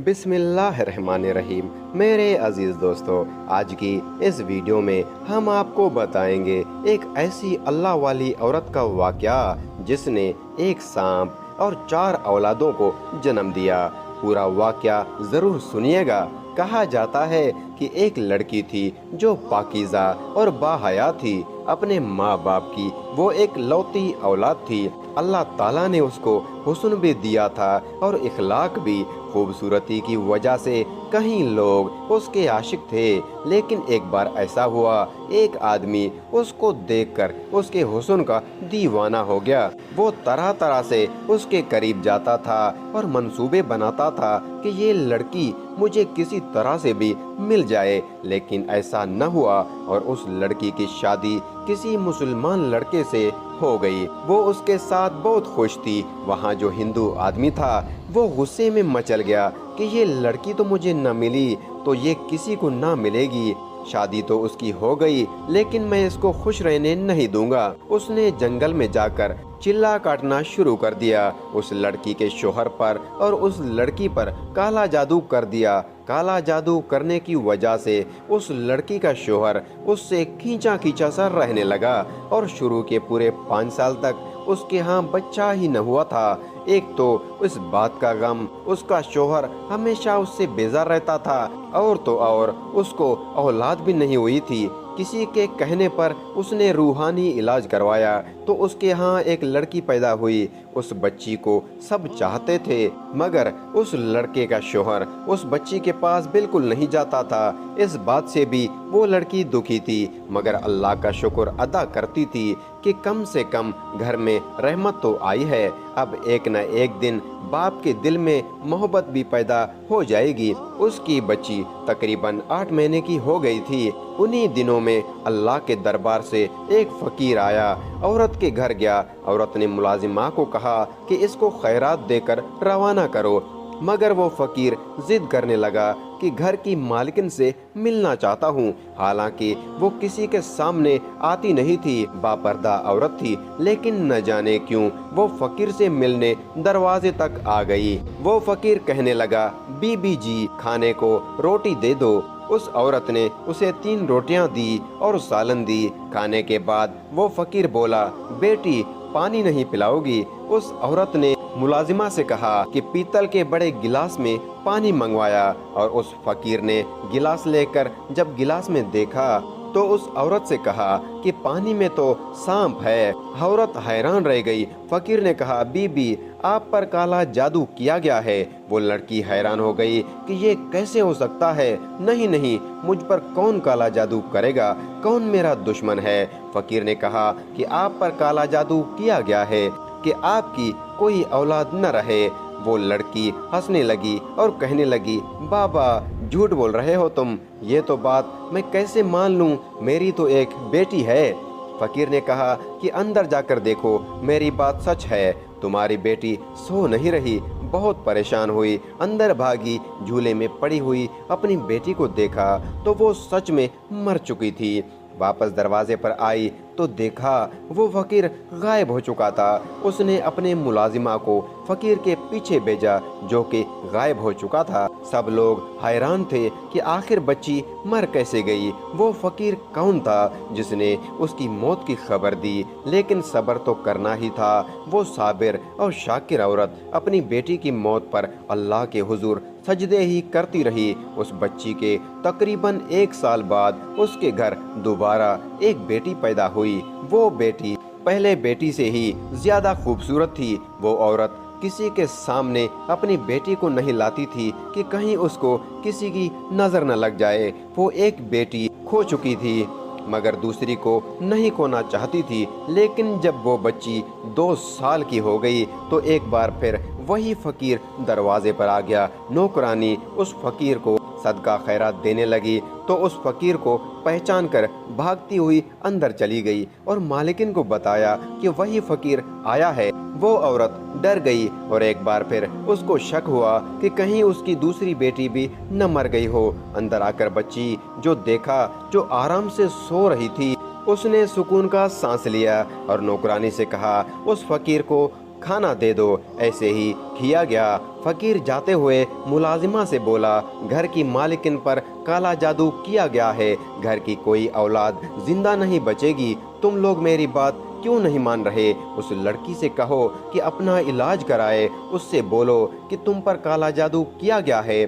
बिस्मिल्लाहिर्रहमानिर्रहीम। मेरे अजीज़ दोस्तों, आज की इस वीडियो में हम आपको बताएंगे एक ऐसी अल्लाह वाली औरत का वाक़या जिसने एक सांप और 4 औलादों को जन्म दिया। पूरा वाक़या ज़रूर सुनिएगा। कहा जाता है कि एक लड़की थी जो पाकीज़ा और बाहया थी। अपने माँ बाप की वो एक लौती औलाद थी। अल्लाह ताला ने उसको हुस्न भी दिया था और इखलाक भी। खूबसूरती की वजह से कई लोग उसके आशिक थे, लेकिन एक बार ऐसा हुआ, एक आदमी उसको देखकर उसके हुस्न का दीवाना हो गया। वो तरह तरह से उसके करीब जाता था और मंसूबे बनाता था कि ये लड़की मुझे किसी तरह से भी मिल जाए, लेकिन ऐसा न हुआ और उस लड़की की शादी किसी मुसलमान लड़के से हो गई। वो उसके साथ बहुत खुश थी। वहाँ जो हिंदू आदमी था वो गुस्से में मचल गया कि ये लड़की तो मुझे न मिली तो ये किसी को ना मिलेगी। शादी तो उसकी हो गई, लेकिन मैं इसको खुश रहने नहीं दूंगा। उसने जंगल में जाकर चिल्ला काटना शुरू कर दिया। उस लड़की के शोहर पर और उस लड़की पर काला जादू कर दिया। काला जादू करने की वजह से उस लड़की का शोहर उससे खींचा खींचा सा रहने लगा और शुरू के पूरे 5 साल तक उसके यहाँ बच्चा ही न हुआ था। एक तो इस बात का गम, उसका शोहर हमेशा उससे बेजार रहता था, और तो और उसको औलाद भी नहीं हुई थी। किसी के कहने पर उसने रूहानी इलाज करवाया तो उसके यहाँ एक लड़की पैदा हुई। उस बच्ची को सब चाहते थे, मगर उस लड़के का शोहर उस बच्ची के पास बिल्कुल नहीं जाता था। इस बात से भी वो लड़की दुखी थी, मगर अल्लाह का शुक्र अदा करती थी कि कम से कम घर में रहमत तो आई है। अब एक न एक दिन बाप के दिल में मोहब्बत भी पैदा हो जाएगी। उसकी बच्ची तकरीबन 8 महीने की हो गई थी। उन्हीं दिनों में अल्लाह के दरबार से एक फकीर आया, औरत के घर गया। औरत ने मुलाजिमा को कहा कि इसको खैरात देकर रवाना करो, मगर वो फकीर जिद करने लगा कि घर की मालकिन से मिलना चाहता हूँ। हालांकि वो किसी के सामने आती नहीं थी, बापर्दा औरत थी, लेकिन न जाने क्यों वो फकीर से मिलने दरवाजे तक आ गई। वो फकीर कहने लगा, बीबी जी खाने को रोटी दे दो। उस औरत ने उसे 3 रोटियां दी और सालन दी। खाने के बाद वो फकीर बोला, बेटी पानी नहीं पिलाओगी? उस औरत ने मुलाजिमा से कहा कि पीतल के बड़े गिलास में पानी मंगवाया, और उस फकीर ने गिलास लेकर जब गिलास में देखा तो उस औरत से कहा कि पानी में तो सांप है। औरत हैरान रह गई। फकीर ने कहा, बीबी आप पर काला जादू किया गया है। वो लड़की हैरान हो गई कि ये कैसे हो सकता है। नहीं नहीं, मुझ पर कौन काला जादू करेगा? कौन मेरा दुश्मन है? फकीर ने कहा कि आप पर काला जादू किया गया है कि आपकी कोई औलाद न रहे। वो लड़की हंसने लगी और कहने लगी, बाबा झूठ बोल रहे हो तुम, ये तो बात मैं कैसे मान लूं? मेरी तो एक बेटी है। फकीर ने कहा कि अंदर जाकर देखो, मेरी बात सच है। तुम्हारी बेटी सो नहीं रही, बहुत परेशान हुई, अंदर भागी, झूले में पड़ी हुई अपनी बेटी को देखा तो वो सच में मर चुकी थी। वापस दरवाजे पर आई तो देखा वो फकीर गायब हो चुका था। उसने अपने मुलाजिमा को फकीर के पीछे भेजा, जो कि गायब हो चुका था। सब लोग हैरान थे कि आखिर बच्ची मर कैसे गई। वो फकीर कौन था जिसने उसकी मौत की खबर दी? लेकिन सब्र तो करना ही था। वो साबिर और शाकिर औरत अपनी बेटी की मौत पर अल्लाह के हुजूर सजदे ही करती रही। उस बच्ची के तकरीबन 1 साल बाद उसके घर दोबारा एक बेटी पैदा हुई। वो बेटी पहले बेटी से ही ज्यादा खूबसूरत थी। वो औरत किसी के सामने अपनी बेटी को नहीं लाती थी कि कहीं उसको किसी की नजर न लग जाए। वो एक बेटी खो चुकी थी, मगर दूसरी को नहीं खोना चाहती थी। लेकिन जब वो बच्ची 2 साल की हो गई तो एक बार फिर वही फकीर दरवाजे पर आ गया। नौकरानी उस फकीर को सदका खैरात देने लगी तो उस फकीर को पहचान कर भागती हुई अंदर चली गई और मालिकिन को बताया कि वही फकीर आया है। वो औरत डर गई और एक बार फिर उसको शक हुआ कि कहीं उसकी दूसरी बेटी भी न मर गई हो। अंदर आकर बच्ची जो देखा, जो आराम से सो रही थी, उसने सुकून का सांस लिया और नौकरानी से कहा, उस फकीर को खाना दे दो। ऐसे ही किया गया। फकीर जाते हुए मुलाजिमा से बोला, घर की मालिकिन पर काला जादू किया गया है, घर की कोई औलाद जिंदा नहीं बचेगी। तुम लोग मेरी बात क्यों नहीं मान रहे? उस लड़की से कहो कि अपना इलाज कराए, उससे बोलो कि तुम पर काला जादू किया गया है,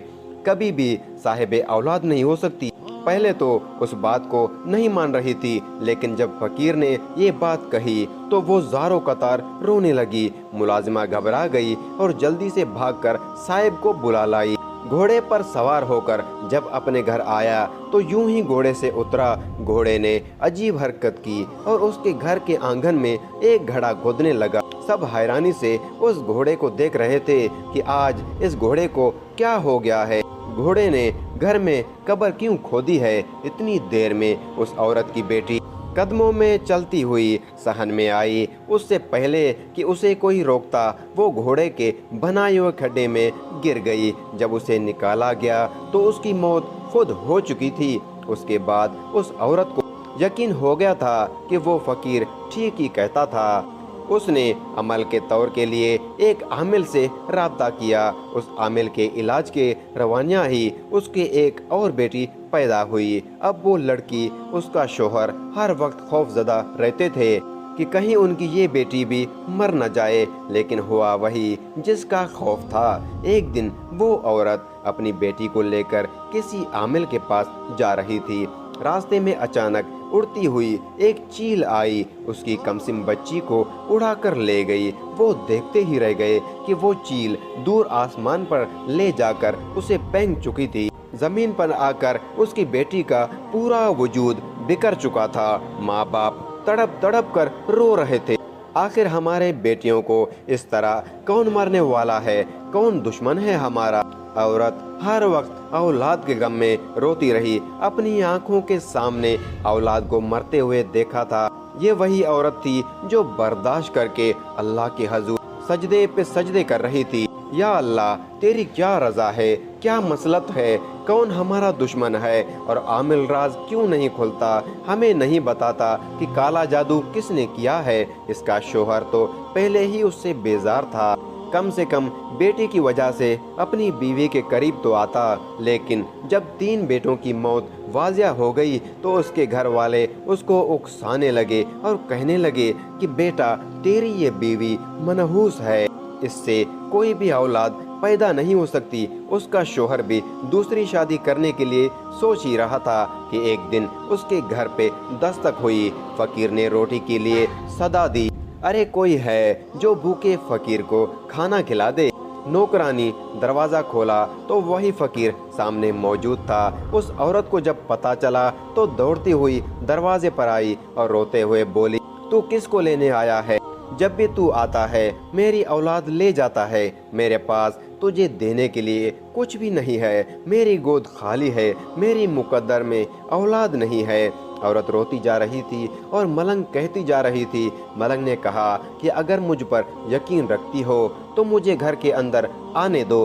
कभी भी साहिब औलाद नहीं हो सकती। पहले तो उस बात को नहीं मान रही थी, लेकिन जब फकीर ने ये बात कही तो वो ज़ारो कतार रोने लगी। मुलाजिमा घबरा गई और जल्दी से भागकर साहिब को बुला लाई। घोड़े पर सवार होकर जब अपने घर आया तो यूं ही घोड़े से उतरा, घोड़े ने अजीब हरकत की और उसके घर के आंगन में एक घड़ा खोदने लगा। सब हैरानी से उस घोड़े को देख रहे थे कि आज इस घोड़े को क्या हो गया है। घोड़े ने घर में कब्र क्यों खोदी है? इतनी देर में उस औरत की बेटी कदमों में चलती हुई सहन में आई। उससे पहले कि उसे कोई रोकता, वो घोड़े के बनाए हुए खड्डे में गिर गई। जब उसे निकाला गया तो उसकी मौत खुद हो चुकी थी। उसके बाद उस औरत को यकीन हो गया था कि वो फकीर ठीक ही कहता था। उसने अमल के तौर के लिए एक आमिल से राब्ता किया। उस आमिल के इलाज के रवानिया ही उसके एक और बेटी पैदा हुई। अब वो लड़की, उसका शोहर हर वक्त खौफजदा रहते थे कि कहीं उनकी ये बेटी भी मर न जाए, लेकिन हुआ वही जिसका खौफ था। एक दिन वो औरत अपनी बेटी को लेकर किसी आमिल के पास जा रही थी। रास्ते में अचानक उड़ती हुई एक चील आई, उसकी कमसिन बच्ची को उड़ा कर ले गई। वो देखते ही रह गए कि वो चील दूर आसमान पर ले जाकर उसे फेंक चुकी थी। जमीन पर आकर उसकी बेटी का पूरा वजूद बिखर चुका था। माँ बाप तड़प तड़प कर रो रहे थे। आखिर हमारे बेटियों को इस तरह कौन मारने वाला है? कौन दुश्मन है हमारा? औरत हर वक्त औलाद के गम में रोती रही। अपनी आंखों के सामने औलाद को मरते हुए देखा था। ये वही औरत थी जो बर्दाश्त करके अल्लाह के हजूर सजदे पे सजदे कर रही थी। या अल्लाह, तेरी क्या रजा है? क्या मसलत है? कौन हमारा दुश्मन है? और आमिल राज क्यों नहीं खुलता? हमें नहीं बताता कि काला जादू किसने किया है? इसका शोहर तो पहले ही उससे बेजार था। कम से कम बेटी की वजह से अपनी बीवी के करीब तो आता, लेकिन जब 3 बेटों की मौत वाजिया हो गई तो उसके घर वाले उसको उकसाने लगे और कहने लगे कि बेटा, तेरी ये बीवी मनहूस है, इससे कोई भी औलाद पैदा नहीं हो सकती। उसका शोहर भी दूसरी शादी करने के लिए सोच ही रहा था कि एक दिन उसके घर पे दस्तक हुई। फकीर ने रोटी के लिए सदा दी। अरे कोई है जो भूखे फकीर को खाना खिला दे। नौकरानी दरवाजा खोला तो वही फकीर सामने मौजूद था। उस औरत को जब पता चला तो दौड़ती हुई दरवाजे पर आई और रोते हुए बोली, तू किसको लेने आया है? जब भी तू आता है मेरी औलाद ले जाता है। मेरे पास तुझे देने के लिए कुछ भी नहीं है। मेरी गोद खाली है, मेरी मुकद्दर में औलाद नहीं है। औरत रोती जा रही थी और मलंग कहती जा रही थी। मलंग ने कहा कि अगर मुझ पर यकीन रखती हो तो मुझे घर के अंदर आने दो,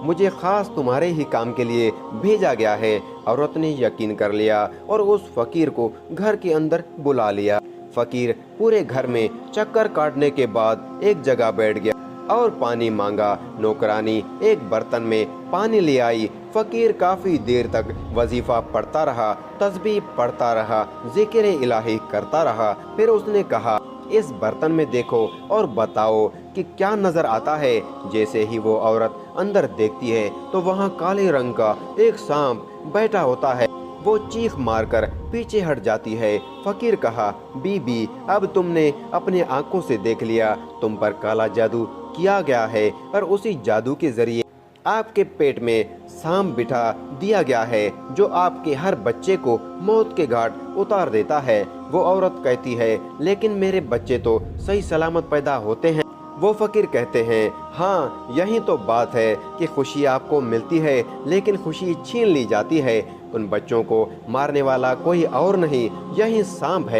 मुझे खास तुम्हारे ही काम के लिए भेजा गया है। औरत ने यकीन कर लिया और उस फकीर को घर के अंदर बुला लिया। फकीर पूरे घर में चक्कर काटने के बाद एक जगह बैठ गया और पानी मांगा। नौकरानी एक बर्तन में पानी ले आई। फकीर काफी देर तक वजीफा पढ़ता रहा, तस्बीह पढ़ता रहा, जिक्र इलाही करता रहा। फिर उसने कहा, इस बर्तन में देखो और बताओ कि क्या नजर आता है। जैसे ही वो औरत अंदर देखती है तो वहाँ काले रंग का एक सांप बैठा होता है। वो चीख मारकर पीछे हट जाती है। फकीर कहा, बीबी, अब तुमने अपने आंखों से देख लिया, तुम पर काला जादू किया गया है और उसी जादू के जरिए आपके पेट में सांप बिठा दिया गया है जो आपके हर बच्चे को मौत के घाट उतार देता है। वो औरत कहती है, लेकिन मेरे बच्चे तो सही सलामत पैदा होते हैं। वो फकीर कहते हैं, हाँ यही तो बात है कि खुशी आपको मिलती है लेकिन खुशी छीन ली जाती है। उन बच्चों को मारने वाला कोई और नहीं, यही सांप है।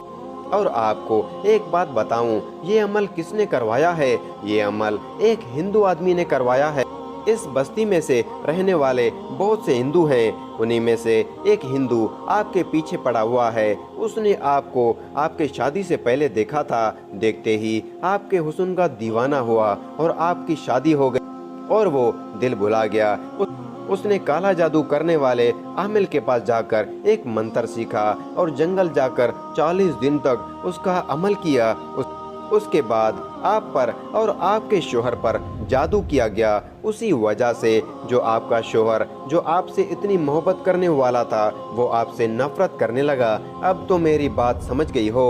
और आपको एक बात बताऊं, ये अमल किसने करवाया है? ये अमल एक हिंदू आदमी ने करवाया है। इस बस्ती में से रहने वाले बहुत से हिंदू हैं। उन्हीं में से एक हिंदू आपके पीछे पड़ा हुआ है। उसने आपको आपके शादी से पहले देखा था। देखते ही आपके हुस्न का दीवाना हुआ और आपकी शादी हो गई और वो दिल भुला गया। उसने काला जादू करने वाले आमिल के पास जाकर एक मंत्र सीखा और जंगल जाकर 40 दिन तक उसका अमल किया। उसके बाद आप पर और आपके शोहर पर जादू किया गया। उसी वजह से जो आपका शोहर जो आपसे इतनी मोहब्बत करने वाला था वो आपसे नफरत करने लगा। अब तो मेरी बात समझ गई हो।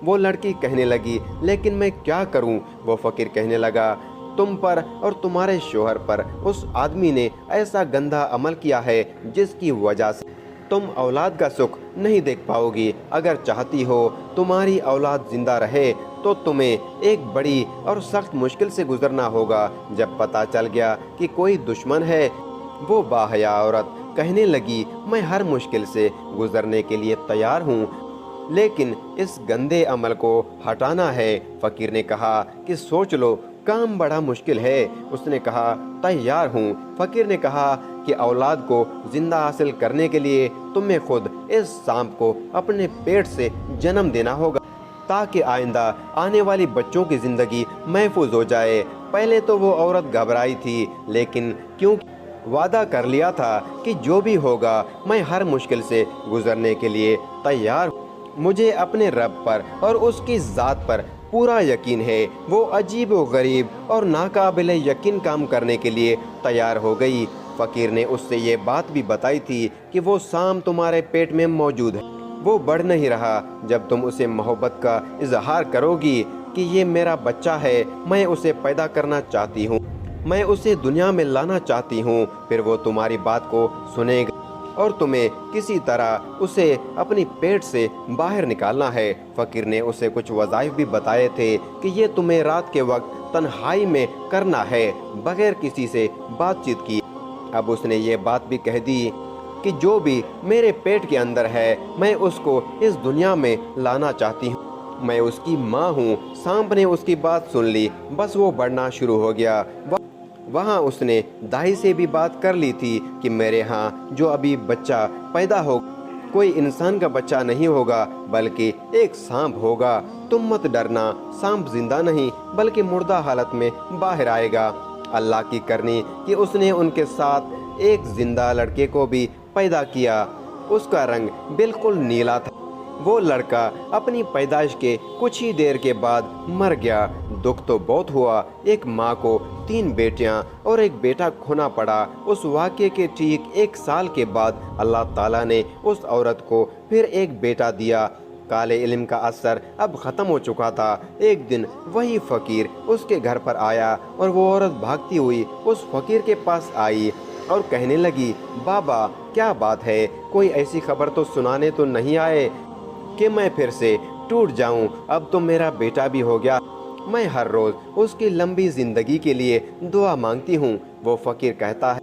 वो लड़की कहने लगी, लेकिन मैं क्या करूं? वो फकीर कहने लगा, तुम पर और तुम्हारे शोहर पर उस आदमी ने ऐसा गंदा अमल किया है जिसकी वजह से तुम औलाद का सुख नहीं देख पाओगी। अगर चाहती हो तुम्हारी औलाद जिंदा रहे तो तुम्हें एक बड़ी और सख्त मुश्किल से गुजरना होगा। जब पता चल गया कि कोई दुश्मन है, वो बाहया औरत कहने लगी, मैं हर मुश्किल से गुजरने के लिए तैयार हूँ, लेकिन इस गंदे अमल को हटाना है। फकीर ने कहा कि सोच लो, काम बड़ा मुश्किल है। उसने कहा, तैयार हूँ। फकीर ने कहा कि औलाद को जिंदा हासिल करने के लिए तुम्हें खुद इस सांप को अपने पेट से जन्म देना होगा ताकि आइंदा आने वाली बच्चों की जिंदगी महफूज हो जाए। पहले तो वो औरत घबराई थी, लेकिन क्योंकि वादा कर लिया था कि जो भी होगा मैं हर मुश्किल से गुजरने के लिए तैयार हूँ। मुझे अपने रब पर और उसकी ज़ात पर पूरा यकीन है। वो अजीब व गरीब और नाकाबिल यकीन काम करने के लिए तैयार हो गई। फकीर ने उससे ये बात भी बताई थी कि वो सांप तुम्हारे पेट में मौजूद है। वो बढ़ नहीं रहा। जब तुम उसे मोहब्बत का इजहार करोगी कि ये मेरा बच्चा है, मैं उसे पैदा करना चाहती हूँ, मैं उसे दुनिया में लाना चाहती हूँ, फिर वो तुम्हारी बात को सुनेगा और तुम्हें किसी तरह उसे अपनी पेट से बाहर निकालना है। फकीर ने उसे कुछ वज़ाइफ भी बताए थे कि ये तुम्हें रात के वक्त तन्हाई में करना है, बगैर किसी से बातचीत किए। अब उसने ये बात भी कह दी कि जो भी मेरे पेट के अंदर है, मैं उसको इस दुनिया में लाना चाहती हूँ, मैं उसकी माँ हूँ। सांप ने उसकी बात सुन ली, बस वो बढ़ना शुरू हो गया। वहाँ उसने दाई से भी बात कर ली थी कि मेरे यहाँ जो अभी बच्चा पैदा हो कोई इंसान का बच्चा नहीं होगा, बल्कि एक सांप होगा। तुम मत डरना, सांप जिंदा नहीं बल्कि मुर्दा हालत में बाहर आएगा। अल्लाह की करनी कि उसने उनके साथ एक जिंदा लड़के को भी पैदा किया। उसका रंग बिल्कुल नीला था। वो लड़का अपनी पैदाइश के कुछ ही देर के बाद मर गया। दुख तो बहुत हुआ। एक माँ को 3 बेटियां और एक बेटा खोना पड़ा। उस वाक़े के ठीक 1 साल के बाद अल्लाह ताला ने उस औरत को फिर एक बेटा दिया। काले इल्म का असर अब ख़त्म हो चुका था। एक दिन वही फ़कीर उसके घर पर आया और वो औरत भागती हुई उस फ़कीर के पास आई और कहने लगी, बाबा क्या बात है, कोई ऐसी खबर तो सुनाने तो नहीं आए कि मैं फिर से टूट जाऊं। अब तो मेरा बेटा भी हो गया, मैं हर रोज़ उसकी लंबी ज़िंदगी के लिए दुआ मांगती हूँ। वो फ़कीर कहता है,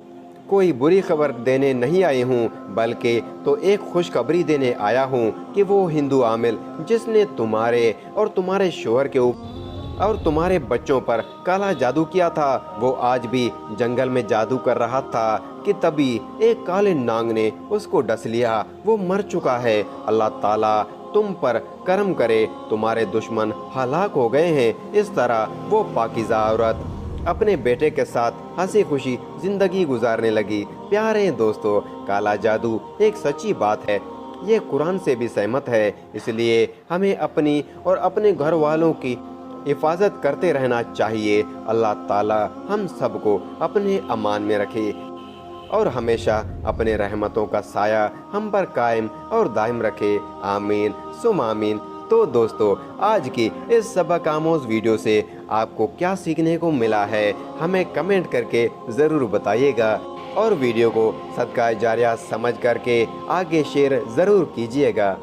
कोई बुरी खबर देने नहीं आई हूँ, बल्कि तो एक खुशखबरी देने आया हूँ कि वो हिंदू आमिल जिसने तुम्हारे और तुम्हारे शोहर के ऊपर और तुम्हारे बच्चों पर काला जादू किया था, वो आज भी जंगल में जादू कर रहा था कि तभी एक काले नांग ने उसको डस लिया। वो मर चुका है। अल्लाह ताला तुम पर करम करे, तुम्हारे दुश्मन हलाक हो गए हैं। इस तरह वो पाकीज़ा औरत अपने बेटे के साथ हंसी खुशी जिंदगी गुजारने लगी। प्यारे दोस्तों, काला जादू एक सच्ची बात है, ये कुरान से भी सहमत है। इसलिए हमें अपनी और अपने घर वालों की हिफाजत करते रहना चाहिए। अल्लाह ताला हम सबको अपने अमान में रखे और हमेशा अपने रहमतों का साया हम पर कायम और दायम रखे। आमीन सुम आमीन। तो दोस्तों, आज की इस सबक आमोज़ वीडियो से आपको क्या सीखने को मिला है, हमें कमेंट करके ज़रूर बताइएगा और वीडियो को सदका जारिया समझ करके आगे शेयर ज़रूर कीजिएगा।